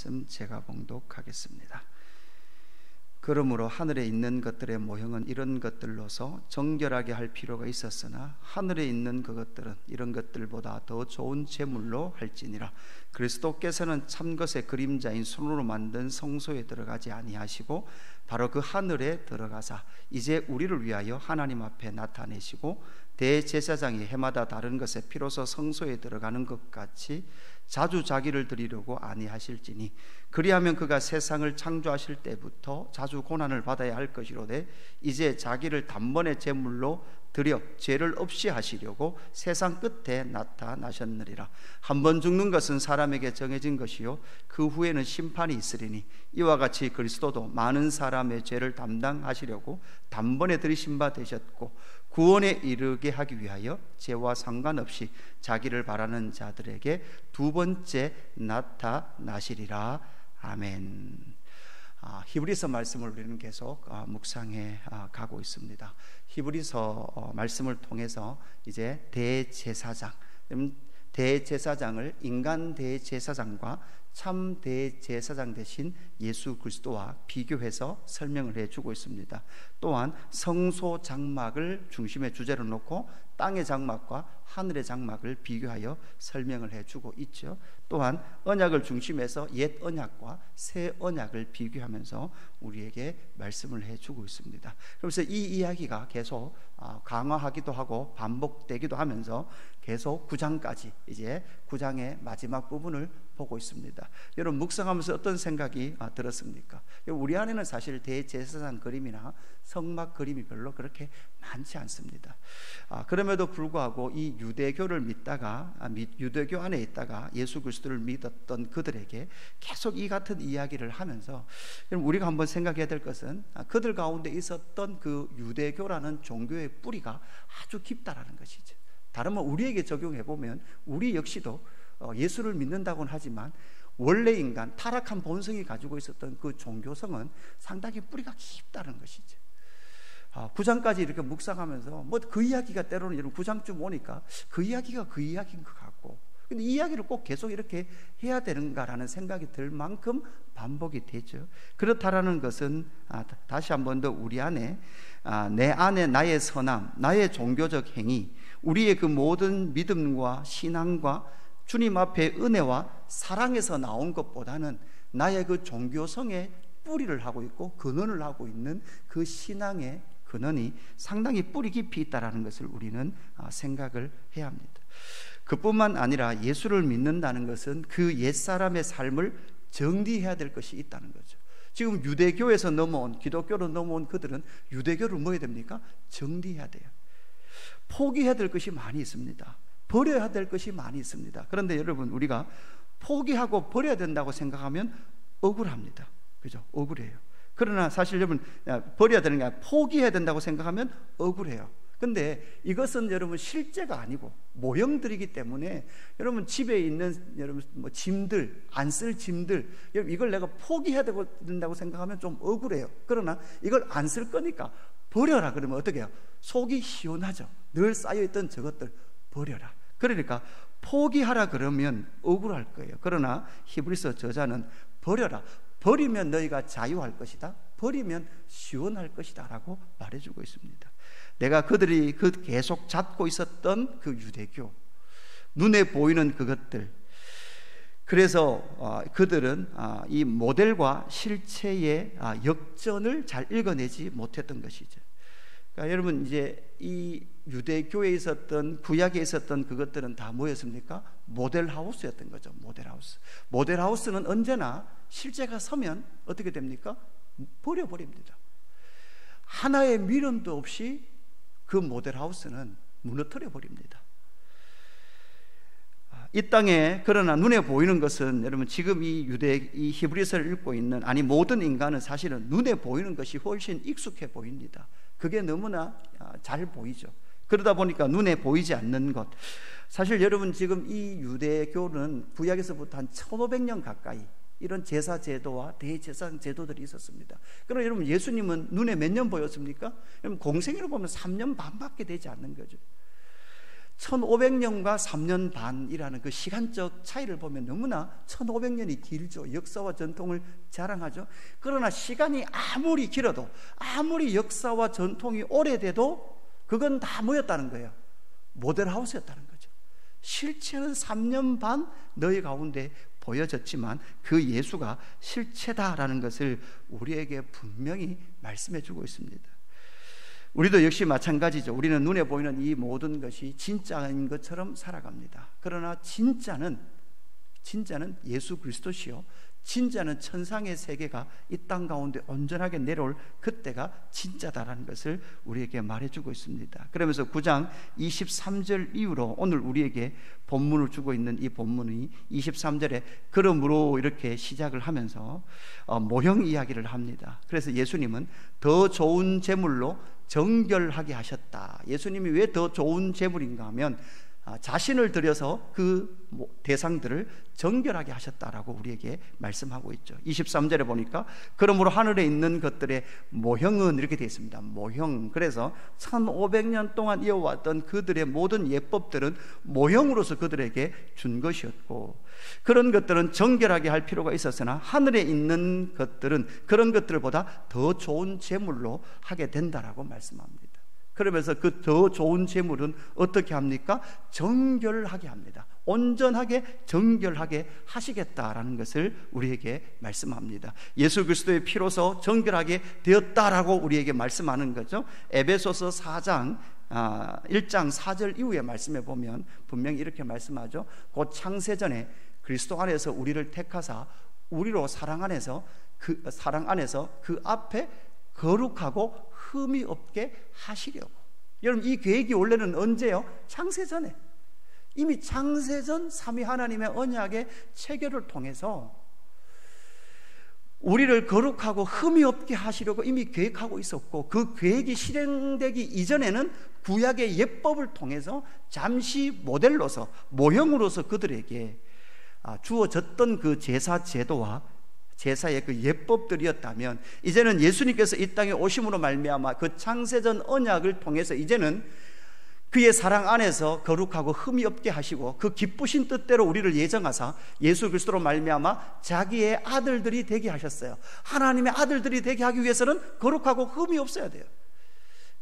말씀 제가 봉독하겠습니다. 그러므로 하늘에 있는 것들의 모형은 이런 것들로서 정결하게 할 필요가 있었으나 하늘에 있는 그것들은 이런 것들보다 더 좋은 제물로 할지니라. 그리스도께서는 참것의 그림자인 손으로 만든 성소에 들어가지 아니하시고 바로 그 하늘에 들어가사 이제 우리를 위하여 하나님 앞에 나타내시고 대제사장이 해마다 다른 것에 피로서 성소에 들어가는 것 같이 자주 자기를 드리려고 아니하실지니 그리하면 그가 세상을 창조하실 때부터 자주 고난을 받아야 할 것이로되 이제 자기를 단번에 제물로 드려 죄를 없이 하시려고 세상 끝에 나타나셨느니라. 한 번 죽는 것은 사람에게 정해진 것이요 그 후에는 심판이 있으리니 이와 같이 그리스도도 많은 사람의 죄를 담당하시려고 단번에 들이신 바 되셨고 구원에 이르게 하기 위하여 죄와 상관없이 자기를 바라는 자들에게 두 번째 나타나시리라. 아멘. 히브리서 말씀을 우리는 계속 묵상해 가고 있습니다. 히브리서 말씀을 통해서 이제 대제사장을 인간 대제사장과 참 대제사장 되신 예수 그리스도와 비교해서 설명을 해주고 있습니다. 또한 성소 장막을 중심의 주제로 놓고 땅의 장막과 하늘의 장막을 비교하여 설명을 해주고 있죠. 또한 언약을 중심해서 옛 언약과 새 언약을 비교하면서 우리에게 말씀을 해주고 있습니다. 그래서 이 이야기가 계속 강화하기도 하고 반복되기도 하면서 계속 9장까지 이제 9장의 마지막 부분을 보고 있습니다. 여러분 묵상하면서 어떤 생각이 들었습니까? 우리 안에는 사실 대제사장 그림이나 성막 그림이 별로 그렇게 많지 않습니다. 그럼에도 불구하고 이 유대교를 믿다가 유대교 안에 있다가 예수 그리스도를 믿었던 그들에게 계속 이 같은 이야기를 하면서 우리가 한번 생각해야 될 것은 그들 가운데 있었던 그 유대교라는 종교의 뿌리가 아주 깊다라는 것이죠. 다른 말 우리에게 적용해 보면 우리 역시도 예수를 믿는다고는 하지만 원래 인간 타락한 본성이 가지고 있었던 그 종교성은 상당히 뿌리가 깊다는 것이죠. 9장까지 이렇게 묵상하면서 뭐 그 이야기가 때로는 이런 9장쯤 오니까 그 이야기가 그 이야기인 것 같고, 근데 이 이야기를 꼭 계속 이렇게 해야 되는가라는 생각이 들 만큼 반복이 되죠. 그렇다라는 것은 다시 한 번 더 우리 안에 내 안에 나의 선함, 나의 종교적 행위, 우리의 그 모든 믿음과 신앙과 주님 앞에 은혜와 사랑에서 나온 것보다는 나의 그 종교성의 뿌리를 하고 있고 근원을 하고 있는 그 신앙의 근원이 상당히 뿌리 깊이 있다는 것을 우리는 생각을 해야 합니다. 그뿐만 아니라 예수를 믿는다는 것은 그 옛사람의 삶을 정리해야 될 것이 있다는 거죠. 지금 유대교에서 넘어온, 기독교로 넘어온 그들은 유대교를 뭐 해야 됩니까? 정리해야 돼요. 포기해야 될 것이 많이 있습니다. 버려야 될 것이 많이 있습니다. 그런데 여러분, 우리가 포기하고 버려야 된다고 생각하면 억울합니다. 그죠? 억울해요. 그러나 사실 여러분, 버려야 되는 게 아니라 포기해야 된다고 생각하면 억울해요. 근데 이것은 여러분 실제가 아니고 모형들이기 때문에 여러분 집에 있는 여러분 뭐 짐들, 안 쓸 짐들, 여러분 이걸 내가 포기해야 된다고 생각하면 좀 억울해요. 그러나 이걸 안 쓸 거니까 버려라 그러면 어떻게 해요? 속이 시원하죠. 늘 쌓여있던 저것들 버려라. 그러니까 포기하라 그러면 억울할 거예요. 그러나 히브리서 저자는 버려라. 버리면 너희가 자유할 것이다. 버리면 시원할 것이다 라고 말해주고 있습니다. 내가 그들이 계속 잡고 있었던 그 유대교, 눈에 보이는 그것들, 그래서 그들은 이 모델과 실체의 역전을 잘 읽어내지 못했던 것이죠. 그러니까 여러분, 이제 이 유대교에 있었던, 구약에 있었던 그것들은 다 뭐였습니까? 모델하우스였던 거죠. 모델하우스. 모델하우스는 언제나 실제가 서면 어떻게 됩니까? 버려버립니다. 하나의 미련도 없이 그 모델하우스는 무너뜨려 버립니다. 이 땅에 그러나 눈에 보이는 것은 여러분 지금 이 히브리서를 읽고 있는 모든 인간은 사실은 눈에 보이는 것이 훨씬 익숙해 보입니다. 그게 너무나 잘 보이죠. 그러다 보니까 눈에 보이지 않는 것, 사실 여러분 지금 이 유대교는 구약에서부터 한 1500년 가까이 이런 제사 제도와 대제사장 제도들이 있었습니다. 그러나 여러분 예수님은 눈에 몇 년 보였습니까? 여러분 공생애로 보면 3년 반밖에 되지 않는 거죠. 1500년과 3년 반이라는 그 시간적 차이를 보면 너무나 1500년이 길죠. 역사와 전통을 자랑하죠. 그러나 시간이 아무리 길어도, 아무리 역사와 전통이 오래돼도 그건 다 뭐였다는 거예요? 모델하우스였다는 거죠. 실체는 3년 반 너희 가운데 보여졌지만 그 예수가 실체다라는 것을 우리에게 분명히 말씀해 주고 있습니다. 우리도 역시 마찬가지죠. 우리는 눈에 보이는 이 모든 것이 진짜인 것처럼 살아갑니다. 그러나 진짜는 예수 그리스도시요, 진짜는 천상의 세계가 이 땅 가운데 온전하게 내려올 그때가 진짜다라는 것을 우리에게 말해주고 있습니다. 그러면서 9장 23절 이후로 오늘 우리에게 본문을 주고 있는 이 본문이 23절에 그러므로 이렇게 시작을 하면서 모형 이야기를 합니다. 그래서 예수님은 더 좋은 제물로 정결하게 하셨다. 예수님이 왜 더 좋은 제물인가 하면 자신을 들여서 그 대상들을 정결하게 하셨다라고 우리에게 말씀하고 있죠. 23절에 보니까 그러므로 하늘에 있는 것들의 모형은 이렇게 되어 있습니다. 모형. 그래서 1500년 동안 이어왔던 그들의 모든 예법들은 모형으로서 그들에게 준 것이었고, 그런 것들은 정결하게 할 필요가 있었으나 하늘에 있는 것들은 그런 것들보다 더 좋은 제물로 하게 된다라고 말씀합니다. 그러면서 그 더 좋은 제물은 어떻게 합니까? 정결하게 합니다. 온전하게 정결하게 하시겠다라는 것을 우리에게 말씀합니다. 예수 그리스도의 피로서 정결하게 되었다라고 우리에게 말씀하는 거죠. 에베소서 4장 1장 4절 이후의 말씀에 보면 분명히 이렇게 말씀하죠. 곧 창세전에 그리스도 안에서 우리를 택하사 우리로 사랑 안에서 그 앞에 거룩하고 흠이 없게 하시려고. 여러분, 이 계획이 원래는 언제요? 창세전에. 이미 창세전 삼위 하나님의 언약의 체결을 통해서 우리를 거룩하고 흠이 없게 하시려고 이미 계획하고 있었고, 그 계획이 실행되기 이전에는 구약의 예법을 통해서 잠시 모델로서, 모형으로서 그들에게 주어졌던 그 제사 제도와 제사의 그 예법들이었다면, 이제는 예수님께서 이 땅에 오심으로 말미암아 그 창세전 언약을 통해서 이제는 그의 사랑 안에서 거룩하고 흠이 없게 하시고 그 기쁘신 뜻대로 우리를 예정하사 예수 그리스도로 말미암아 자기의 아들들이 되게 하셨어요. 하나님의 아들들이 되게 하기 위해서는 거룩하고 흠이 없어야 돼요.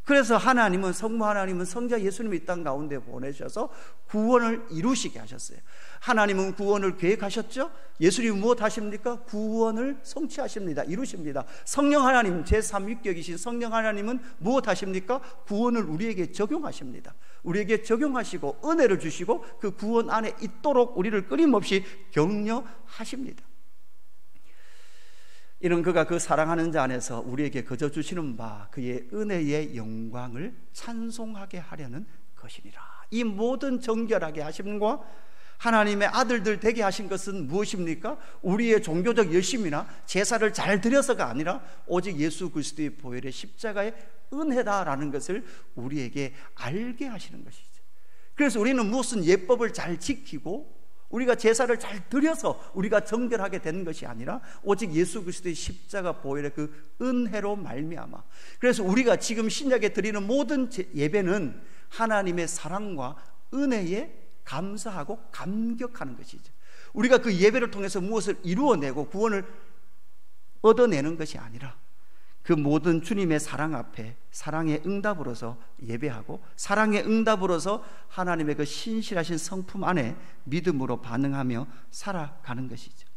그래서 성부 하나님은 성자 예수님을 이 땅 가운데 보내셔서 구원을 이루시게 하셨어요. 하나님은 구원을 계획하셨죠. 예수님은 무엇 하십니까? 구원을 성취하십니다. 이루십니다. 성령 하나님, 제3위격이신 성령 하나님은 무엇 하십니까? 구원을 우리에게 적용하십니다. 우리에게 적용하시고 은혜를 주시고 그 구원 안에 있도록 우리를 끊임없이 격려하십니다. 이런 그가 그 사랑하는 자 안에서 우리에게 거저 주시는 바 그의 은혜의 영광을 찬송하게 하려는 것이니라. 이 모든 정결하게 하심과 하나님의 아들들 되게 하신 것은 무엇입니까? 우리의 종교적 열심이나 제사를 잘 드려서가 아니라 오직 예수 그리스도의 보혈의 십자가의 은혜다라는 것을 우리에게 알게 하시는 것이죠. 그래서 우리는 무슨 예법을 잘 지키고 우리가 제사를 잘 드려서 우리가 정결하게 되는 것이 아니라 오직 예수 그리스도의 십자가 보혈의 그 은혜로 말미암아. 그래서 우리가 지금 신약에 드리는 모든 예배는 하나님의 사랑과 은혜에 감사하고 감격하는 것이죠. 우리가 그 예배를 통해서 무엇을 이루어내고 구원을 얻어내는 것이 아니라 그 모든 주님의 사랑 앞에 사랑의 응답으로서 예배하고 사랑의 응답으로서 하나님의 그 신실하신 성품 안에 믿음으로 반응하며 살아가는 것이죠.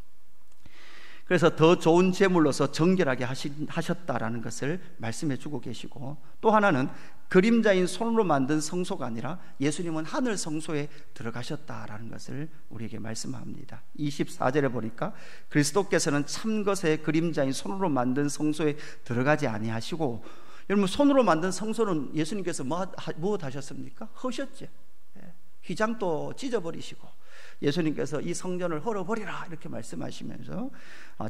그래서 더 좋은 제물로서 정결하게 하셨다라는 것을 말씀해 주고 계시고, 또 하나는 그림자인 손으로 만든 성소가 아니라 예수님은 하늘 성소에 들어가셨다라는 것을 우리에게 말씀합니다. 24절에 보니까 그리스도께서는 참것의 그림자인 손으로 만든 성소에 들어가지 아니하시고, 여러분 손으로 만든 성소는 예수님께서 무엇 하셨습니까? 허셨죠. 휘장도 찢어버리시고 예수님께서 이 성전을 헐어버리라 이렇게 말씀하시면서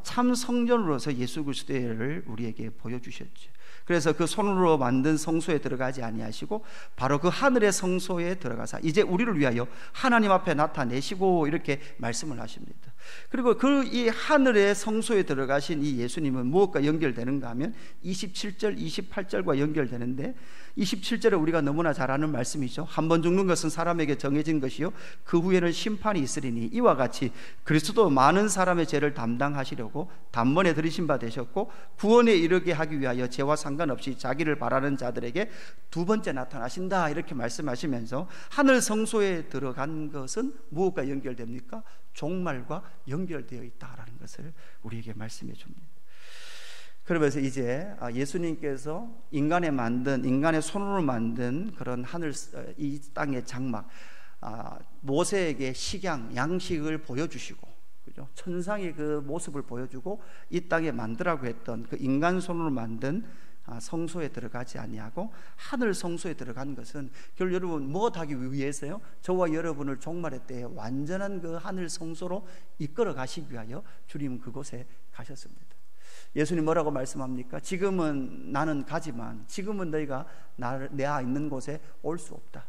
참 성전으로서 예수 그리스도를 우리에게 보여주셨죠. 그래서 그 손으로 만든 성소에 들어가지 아니하시고 바로 그 하늘의 성소에 들어가사 이제 우리를 위하여 하나님 앞에 나타내시고 이렇게 말씀을 하십니다. 그리고 그 이 하늘의 성소에 들어가신 이 예수님은 무엇과 연결되는가 하면 27절 28절과 연결되는데, 27절에 우리가 너무나 잘 아는 말씀이죠. 한 번 죽는 것은 사람에게 정해진 것이요 그 후에는 심판이 있으리니 이와 같이 그리스도 많은 사람의 죄를 담당하시려고 단번에 들이신 바 되셨고 구원에 이르게 하기 위하여 죄와 상관없이 자기를 바라는 자들에게 두 번째 나타나신다 이렇게 말씀하시면서 하늘 성소에 들어간 것은 무엇과 연결됩니까? 종말과 연결되어 있다라는 것을 우리에게 말씀해 줍니다. 그러면서 이제 예수님께서 인간의 손으로 만든 그런 하늘, 이 땅의 장막, 모세에게 식양, 양식을 보여주시고, 그죠? 천상의 그 모습을 보여주고 이 땅에 만들라고 했던 그 인간 손으로 만든 성소에 들어가지 아니하고 하늘 성소에 들어간 것은 결국 여러분 무엇하기 위해서요? 저와 여러분을 종말의 때에 완전한 그 하늘 성소로 이끌어 가시기 위하여 주님은 그곳에 가셨습니다. 예수님 뭐라고 말씀합니까? 지금은 나는 가지만 지금은 너희가 내가 있는 곳에 올 수 없다.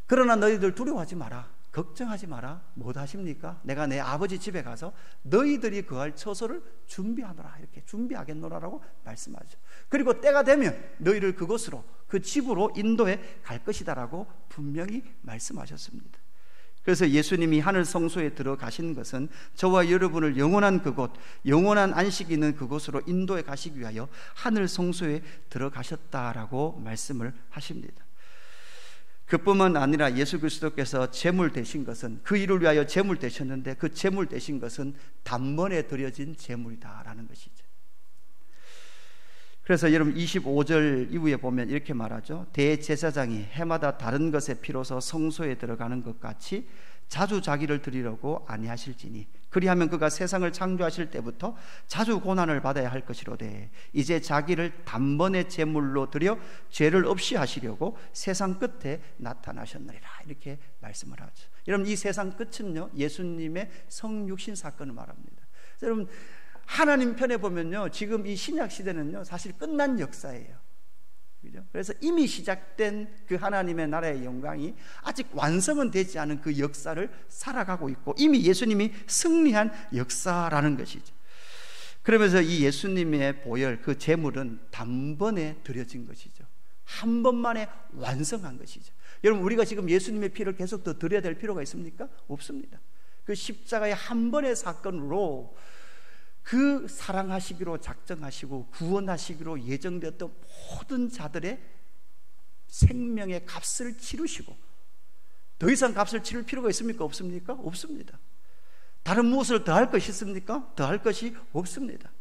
그러나 너희들 두려워하지 마라, 걱정하지 마라. 못 하십니까? 내가 내 아버지 집에 가서 너희들이 거할 처소를 준비하노라, 이렇게 준비하겠노라라고 말씀하죠. 그리고 때가 되면 너희를 그곳으로, 그 집으로 인도해 갈 것이다라고 분명히 말씀하셨습니다. 그래서 예수님이 하늘 성소에 들어가신 것은 저와 여러분을 영원한 그곳, 영원한 안식이 있는 그곳으로 인도해 가시기 위하여 하늘 성소에 들어가셨다라고 말씀을 하십니다. 그뿐만 아니라 예수 그리스도께서 제물 되신 것은, 그 일을 위하여 제물 되셨는데 그 제물 되신 것은 단번에 드려진 제물이다라는 것이죠. 그래서 여러분 25절 이후에 보면 이렇게 말하죠. 대제사장이 해마다 다른 것에 피로서 성소에 들어가는 것 같이 자주 자기를 드리려고 아니하실지니 그리하면 그가 세상을 창조하실 때부터 자주 고난을 받아야 할 것이로되 이제 자기를 단번에 제물로 드려 죄를 없이 하시려고 세상 끝에 나타나셨느니라, 이렇게 말씀을 하죠. 여러분 이 세상 끝은요 예수님의 성육신 사건을 말합니다. 여러분 하나님 편에 보면요 지금 이 신약 시대는요 사실 끝난 역사예요. 그죠? 그래서 이미 시작된 그 하나님의 나라의 영광이 아직 완성은 되지 않은 그 역사를 살아가고 있고 이미 예수님이 승리한 역사라는 것이죠. 그러면서 이 예수님의 보혈, 그 제물은 단번에 드려진 것이죠. 한 번만에 완성한 것이죠. 여러분 우리가 지금 예수님의 피를 계속 더 드려야 될 필요가 있습니까? 없습니다. 그 십자가의 한 번의 사건으로 그 사랑하시기로 작정하시고 구원하시기로 예정되었던 모든 자들의 생명의 값을 치르시고, 더 이상 값을 치를 필요가 있습니까? 없습니까? 없습니다. 다른 무엇을 더할 것이 있습니까? 더할 것이 없습니다.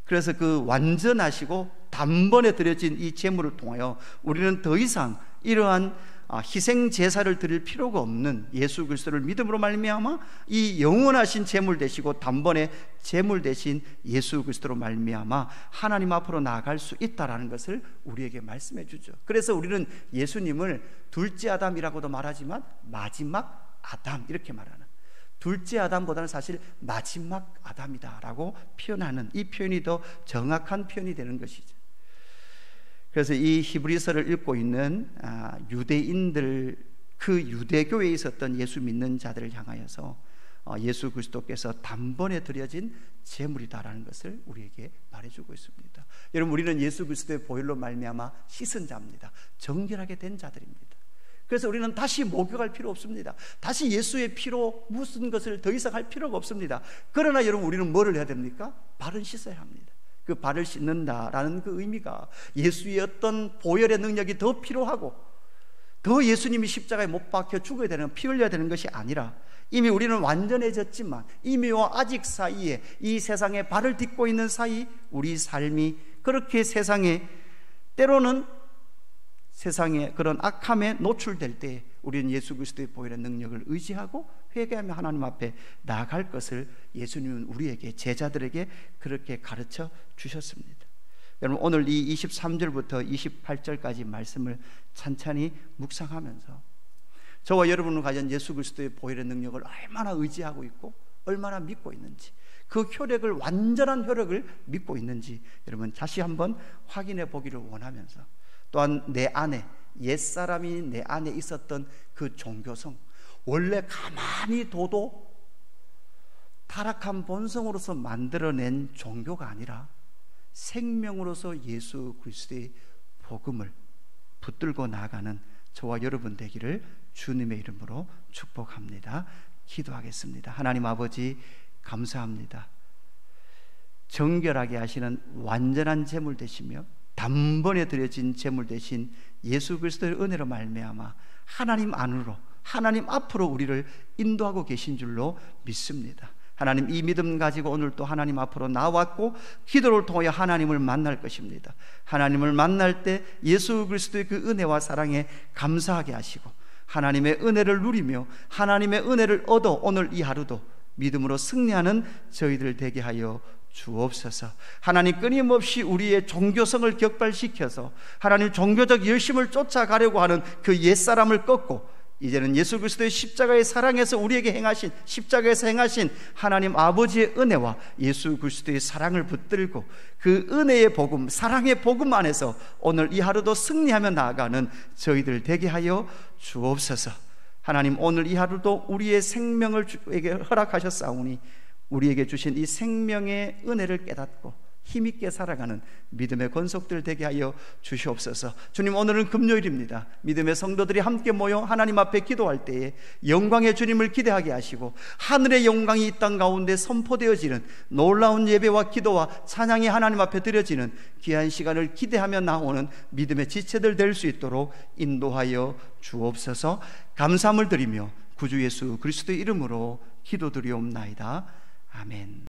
그래서 그 완전하시고 단번에 드려진 이 제물을 통하여 우리는 더 이상 이러한 희생 제사를 드릴 필요가 없는 예수 그리스도를 믿음으로 말미암아 이 영원하신 제물 되시고 단번에 제물 되신 예수 그리스도로 말미암아 하나님 앞으로 나아갈 수 있다라는 것을 우리에게 말씀해 주죠. 그래서 우리는 예수님을 둘째 아담이라고도 말하지만 마지막 아담 이렇게 말하는, 둘째 아담보다는 사실 마지막 아담이다라고 표현하는, 이 표현이 더 정확한 표현이 되는 것이죠. 그래서 이 히브리서를 읽고 있는 유대인들, 그 유대교회에 있었던 예수 믿는 자들을 향하여서 예수 그리스도께서 단번에 드려진 제물이다라는 것을 우리에게 말해주고 있습니다. 여러분 우리는 예수 그리스도의 보혈로 말미암아 씻은 자입니다. 정결하게 된 자들입니다. 그래서 우리는 다시 목욕할 필요 없습니다. 다시 예수의 피로 무슨 것을 더 이상 할 필요가 없습니다. 그러나 여러분 우리는 뭐를 해야 됩니까? 발을 씻어야 합니다. 그 발을 씻는다라는 그 의미가 예수의 어떤 보혈의 능력이 더 필요하고 더 예수님이 십자가에 못 박혀 죽어야 되는, 피 흘려야 되는 것이 아니라 이미 우리는 완전해졌지만 이미와 아직 사이에, 이 세상에 발을 딛고 있는 사이 우리 삶이 그렇게 세상에, 때로는 세상에 그런 악함에 노출될 때 우리는 예수 그리스도의 보혈의 능력을 의지하고 회개하며 하나님 앞에 나아갈 것을 예수님은 우리에게, 제자들에게 그렇게 가르쳐 주셨습니다. 여러분 오늘 이 23절부터 28절까지 말씀을 찬찬히 묵상하면서 저와 여러분은 과연 예수 그리스도의 보혈의 능력을 얼마나 의지하고 있고 얼마나 믿고 있는지, 그 효력을, 완전한 효력을 믿고 있는지 여러분 다시 한번 확인해 보기를 원하면서, 또한 내 안에, 옛사람이 내 안에 있었던 그 종교성, 원래 가만히 둬도 타락한 본성으로서 만들어낸 종교가 아니라 생명으로서 예수 그리스도의 복음을 붙들고 나아가는 저와 여러분 되기를 주님의 이름으로 축복합니다. 기도하겠습니다. 하나님 아버지, 감사합니다. 정결하게 하시는 완전한 제물 되시며 단번에 드려진 제물 되신 예수 그리스도의 은혜로 말미암아 하나님 안으로, 하나님 앞으로 우리를 인도하고 계신 줄로 믿습니다. 하나님, 이 믿음 가지고 오늘 또 하나님 앞으로 나왔고 기도를 통하여 하나님을 만날 것입니다. 하나님을 만날 때 예수 그리스도의 그 은혜와 사랑에 감사하게 하시고 하나님의 은혜를 누리며 하나님의 은혜를 얻어 오늘 이 하루도 믿음으로 승리하는 저희들 되게 하여 주옵소서. 하나님, 끊임없이 우리의 종교성을 격발시켜서 하나님 종교적 열심을 쫓아가려고 하는 그 옛사람을 꺾고 이제는 예수 그리스도의 십자가의 사랑에서 우리에게 행하신, 십자가에서 행하신 하나님 아버지의 은혜와 예수 그리스도의 사랑을 붙들고 그 은혜의 복음, 사랑의 복음 안에서 오늘 이 하루도 승리하며 나아가는 저희들 되게 하여 주옵소서. 하나님, 오늘 이 하루도 우리의 생명을 주에게 허락하셨사오니 우리에게 주신 이 생명의 은혜를 깨닫고 힘있게 살아가는 믿음의 권속들 되게 하여 주시옵소서. 주님, 오늘은 금요일입니다. 믿음의 성도들이 함께 모여 하나님 앞에 기도할 때에 영광의 주님을 기대하게 하시고 하늘의 영광이 이 땅 가운데 선포되어지는 놀라운 예배와 기도와 찬양이 하나님 앞에 드려지는 귀한 시간을 기대하며 나오는 믿음의 지체들 될 수 있도록 인도하여 주옵소서. 감사함을 드리며 구주 예수 그리스도의 이름으로 기도드리옵나이다. 아멘.